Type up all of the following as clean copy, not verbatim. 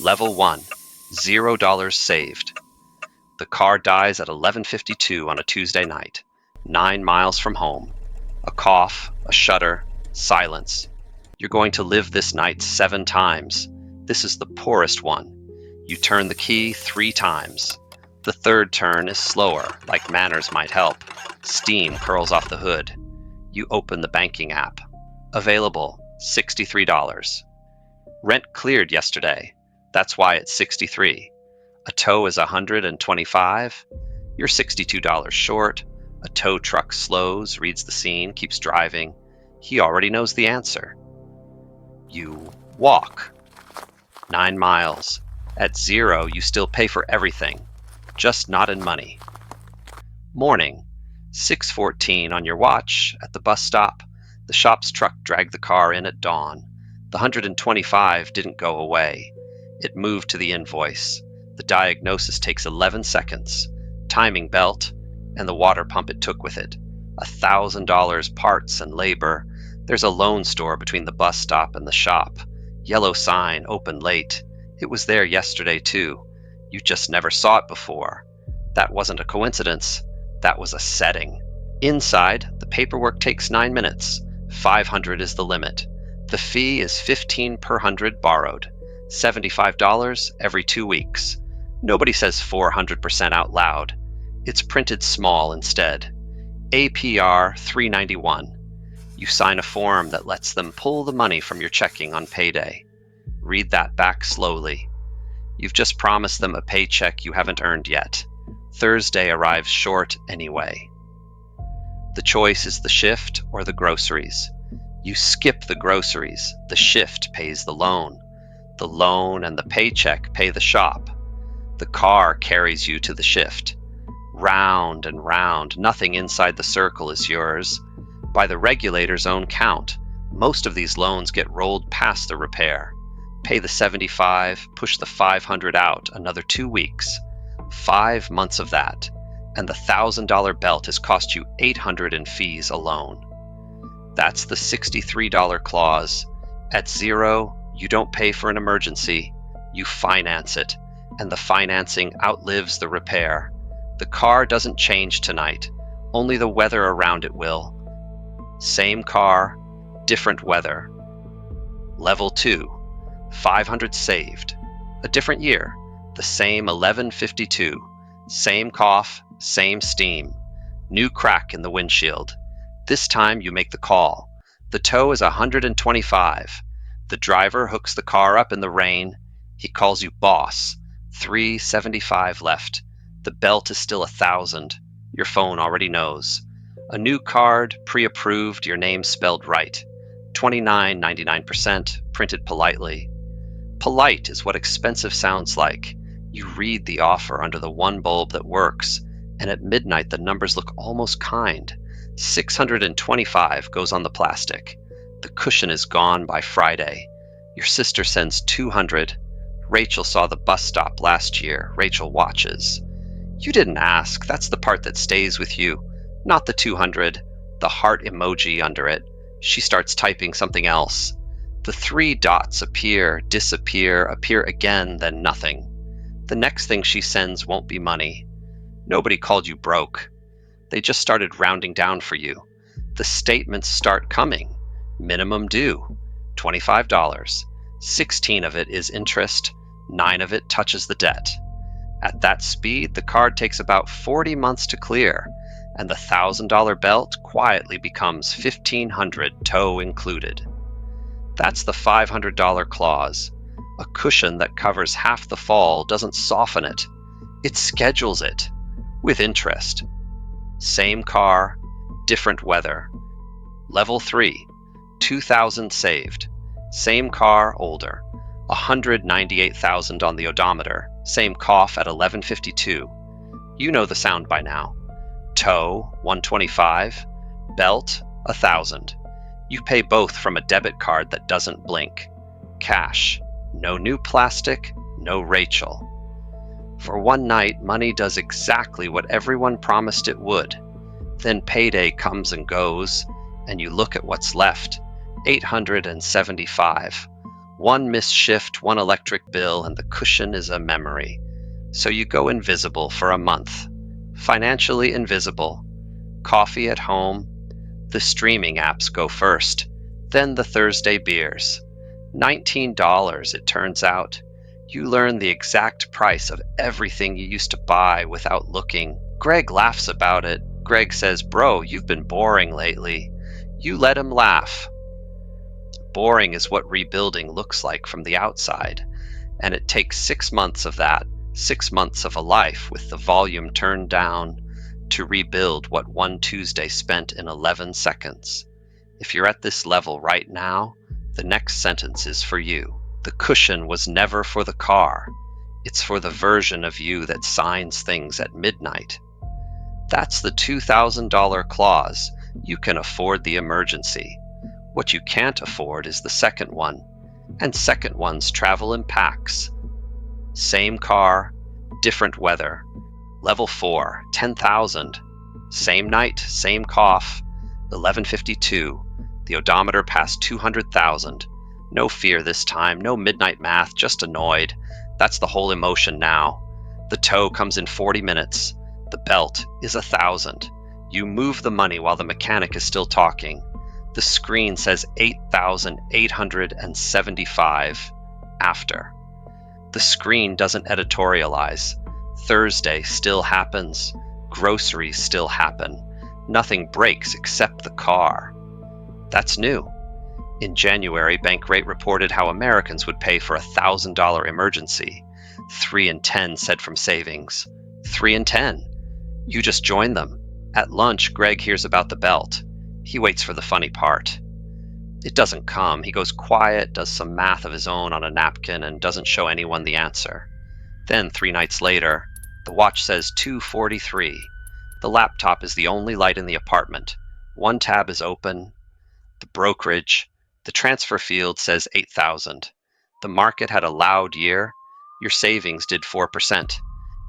Level 1, $0 saved. The car dies at 11:52 on a Tuesday night, 9 miles from home. A cough, a shudder, silence. You're going to live this night 7 times. This is the poorest one. You turn the key 3 times. The third turn is slower, like manners might help. Steam curls off the hood. You open the banking app. Available, $63. Rent cleared yesterday. That's why it's $63. A tow is $125. You're $62 short. A tow truck slows, reads the scene, keeps driving. He already knows the answer. You walk 9 miles. At 0, you still pay for everything, just not in money. Morning, 6:14 on your watch, at the bus stop. The shop's truck dragged the car in at dawn. The $125 didn't go away. It moved to the invoice. The diagnosis takes 11 seconds. Timing belt, and the water pump it took with it. $1,000 parts and labor. There's a loan store between the bus stop and the shop. Yellow sign, open late. It was there yesterday too. You just never saw it before. That wasn't a coincidence. That was a setting. Inside, the paperwork takes 9 minutes. 500 is the limit. The fee is $15 per 100 borrowed. $75 every 2 weeks. Nobody says 400% out loud. It's printed small instead. APR $391. You sign a form that lets them pull the money from your checking on payday. Read that back slowly. You've just promised them a paycheck you haven't earned yet. Thursday arrives short anyway. The choice is the shift or the groceries. You skip the groceries. The shift pays the loan. The loan and the paycheck pay the shop. The car carries you to the shift. Round and round, nothing inside the circle is yours. By the regulator's own count, most of these loans get rolled past the repair. Pay the $75, push the $500 out another 2 weeks. 5 months of that, and the $1,000 belt has cost you $800 in fees alone. That's the $63 clause. At 0, you don't pay for an emergency, you finance it, and the financing outlives the repair. The car doesn't change tonight, only the weather around it will. Same car, different weather. Level 2, 500 saved. A different year, the same 11:52, same cough, same steam. New crack in the windshield. This time you make the call. The tow is $125. The driver hooks the car up in the rain. He calls you boss. $375 left. The belt is still $1,000. Your phone already knows. A new card, pre-approved, your name spelled right. 29.99%, printed politely. Polite is what expensive sounds like. You read the offer under the one bulb that works, and at midnight the numbers look almost kind. $625 goes on the plastic. The cushion is gone by Friday. Your sister sends $200. Rachel saw the bus stop last year. Rachel watches. You didn't ask. That's the part that stays with you. Not the $200, the heart emoji under it. She starts typing something else. The 3 dots appear, disappear, appear again, then nothing. The next thing she sends won't be money. Nobody called you broke. They just started rounding down for you. The statements start coming. Minimum due, $25. 16 of it is interest, 9 of it touches the debt. At that speed, the card takes about 40 months to clear, and the $1,000 belt quietly becomes $1,500, tow included. That's the $500 clause. A cushion that covers half the fall doesn't soften it. It schedules it, with interest. Same car, different weather. Level 3, 2,000 saved. Same car, older. 198,000 on the odometer. Same cough at 11:52. You know the sound by now. Tow, 125. Belt, 1,000. You pay both from a debit card that doesn't blink. Cash. No new plastic, no Rachel. For one night, money does exactly what everyone promised it would. Then payday comes and goes, and you look at what's left. $875. One missed shift, one electric bill, and the cushion is a memory. So you go invisible for a month. Financially invisible. Coffee at home. The streaming apps go first. Then the Thursday beers. $19, it turns out. You learn the exact price of everything you used to buy without looking. Greg laughs about it. Greg says, "Bro, you've been boring lately." You let him laugh. Boring is what rebuilding looks like from the outside, and it takes 6 months of that, 6 months of a life with the volume turned down, to rebuild what one Tuesday spent in 11 seconds. If you're at this level right now, the next sentence is for you. The cushion was never for the car. It's for the version of you that signs things at midnight. That's the $2,000 clause. You can afford the emergency. What you can't afford is the second one, and second ones travel in packs. Same car, different weather. Level 4, 10,000. Same night, same cough. 11:52. The odometer passed 200,000. No fear this time, no midnight math, just annoyed. That's the whole emotion now. The tow comes in 40 minutes. The belt is 1,000. You move the money while the mechanic is still talking. The screen says 8,875 after. The screen doesn't editorialize. Thursday still happens. Groceries still happen. Nothing breaks except the car. That's new. In January, Bankrate reported how Americans would pay for a $1,000 emergency. 3 in 10 said from savings. 3 in 10. You just joined them. At lunch, Greg hears about the belt. He waits for the funny part. It doesn't come. He goes quiet, does some math of his own on a napkin, and doesn't show anyone the answer. Then, 3 nights later, the watch says 2:43. The laptop is the only light in the apartment. One tab is open. The brokerage, the transfer field says 8,000. The market had a loud year. Your savings did 4%.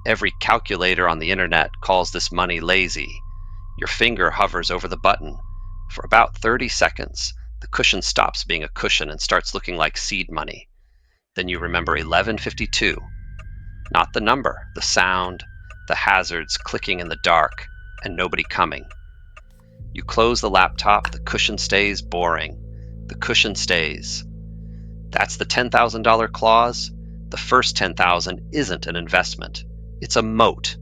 Every calculator on the internet calls this money lazy. Your finger hovers over the button. For about 30 seconds, the cushion stops being a cushion and starts looking like seed money. Then you remember 11:52. Not the number, the sound, the hazards clicking in the dark, and nobody coming. You close the laptop, the cushion stays boring. The cushion stays. That's the $10,000 clause. The first 10,000 isn't an investment. It's a moat.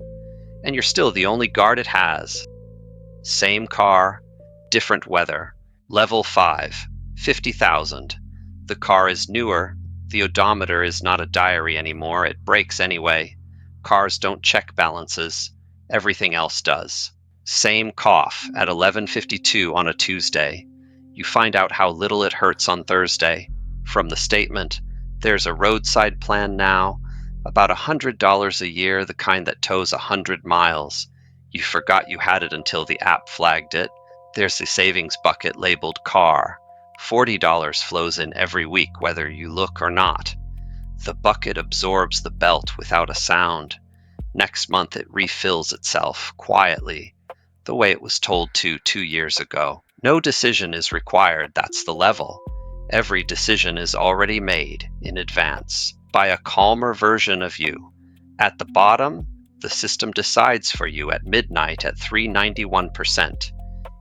And you're still the only guard it has. Same car, different weather. Level 5, 50,000. The car is newer. The odometer is not a diary anymore. It breaks anyway. Cars don't check balances. Everything else does. Same cough at 11:52 on a Tuesday. You find out how little it hurts on Thursday. From the statement, there's a roadside plan now, about $100 a year, the kind that tows 100 miles. You forgot you had it until the app flagged it. There's the savings bucket labeled car. $40 flows in every week whether you look or not. The bucket absorbs the belt without a sound. Next month it refills itself, quietly, the way it was told to 2 years ago. No decision is required, that's the level. Every decision is already made in advance by a calmer version of you. At the bottom, the system decides for you at midnight at 391%.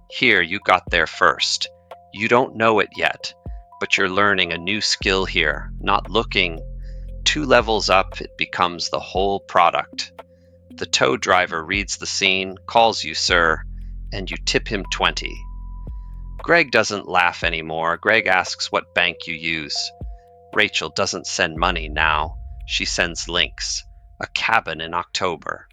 Here you got there first. You don't know it yet, but you're learning a new skill here, not looking. 2 levels up, it becomes the whole product. The tow driver reads the scene, calls you sir, and you tip him 20. Greg doesn't laugh anymore. Greg asks what bank you use. Rachel doesn't send money now. She sends links. A cabin in October.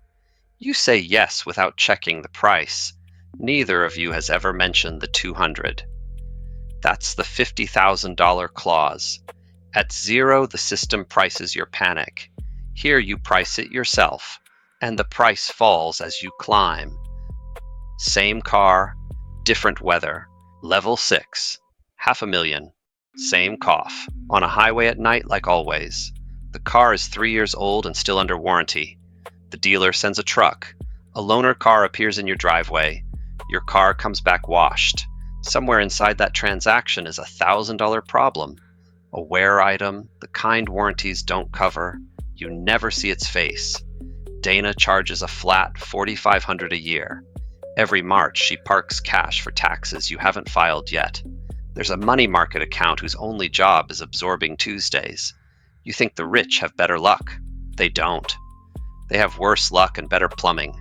You say yes without checking the price. Neither of you has ever mentioned the 200. That's the $50,000 clause. At 0, the system prices your panic. Here you price it yourself, and the price falls as you climb. Same car, different weather. Level 6, 500,000. Same cough. On a highway at night like always. The car is 3 years old and still under warranty. The dealer sends a truck. A loaner car appears in your driveway. Your car comes back washed. Somewhere inside that transaction is a $1,000 problem. A wear item the kind warranties don't cover. You never see its face. Dana charges a flat $4,500 a year. Every March, she parks cash for taxes you haven't filed yet. There's a money market account whose only job is absorbing Tuesdays. You think the rich have better luck. They don't. They have worse luck and better plumbing.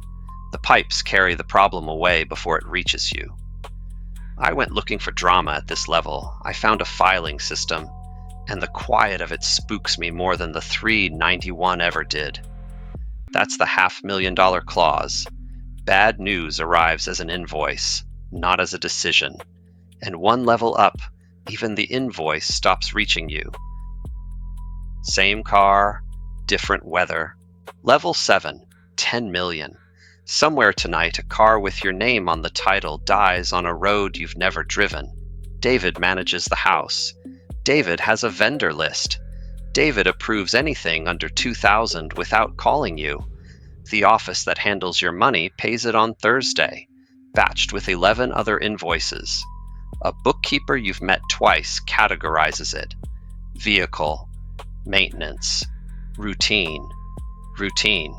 The pipes carry the problem away before it reaches you. I went looking for drama at this level. I found a filing system, and the quiet of it spooks me more than the 391 ever did. That's the $500,000 clause. Bad news arrives as an invoice, not as a decision. And one level up, even the invoice stops reaching you. Same car, different weather. Level 7, 10 million. Somewhere tonight, a car with your name on the title dies on a road you've never driven. David manages the house. David has a vendor list. David approves anything under $2,000 without calling you. The office that handles your money pays it on Thursday, batched with 11 other invoices. A bookkeeper you've met twice categorizes it. Vehicle, maintenance, routine, routine.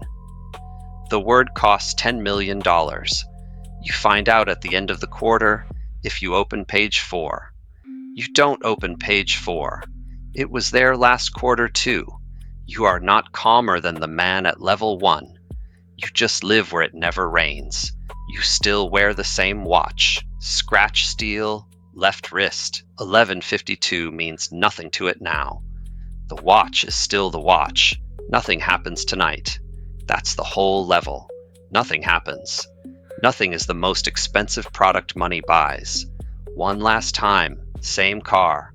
The word costs $10 million. You find out at the end of the quarter if you open page 4. You don't open page 4. It was there last quarter too. You are not calmer than the man at level 1. You just live where it never rains. You still wear the same watch. Scratch steel, left wrist. 11:52 means nothing to it now. The watch is still the watch. Nothing happens tonight. That's the whole level. Nothing happens. Nothing is the most expensive product money buys. One last time, same car,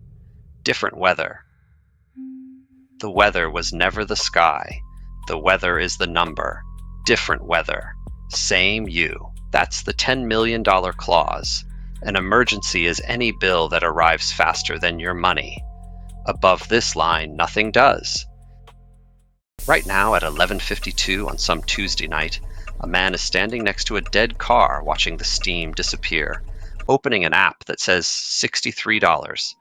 different weather. The weather was never the sky. The weather is the number. Different weather. Same you. That's the $10 million clause. An emergency is any bill that arrives faster than your money. Above this line, nothing does. Right now at 11:52 on some Tuesday night, a man is standing next to a dead car watching the steam disappear, opening an app that says $63.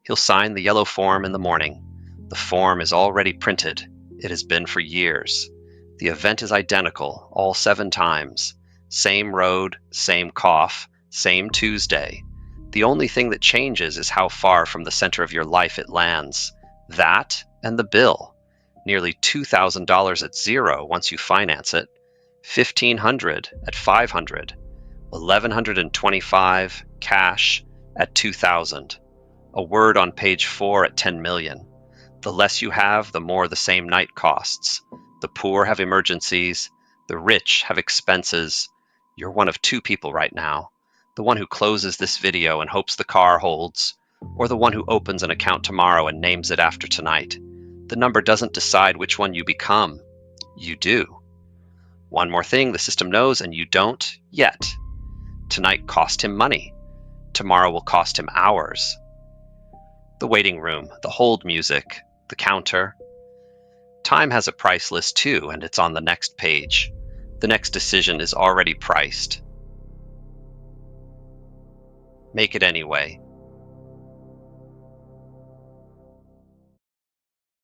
He'll sign the yellow form in the morning. The form is already printed. It has been for years. The event is identical all 7 times. Same road, same cough, same Tuesday. The only thing that changes is how far from the center of your life it lands. That and the bill. Nearly $2,000 at 0 once you finance it. $1,500 at 500. $1,125 cash at 2,000. A word on page 4 at 10 million. The less you have, the more the same night costs. The poor have emergencies. The rich have expenses. You're one of 2 people right now. The one who closes this video and hopes the car holds, or the one who opens an account tomorrow and names it after tonight. The number doesn't decide which one you become. You do. One more thing the system knows and you don't yet. Tonight cost him money. Tomorrow will cost him hours. The waiting room, the hold music, the counter. Time has a price list too, and it's on the next page. The next decision is already priced. Make it anyway.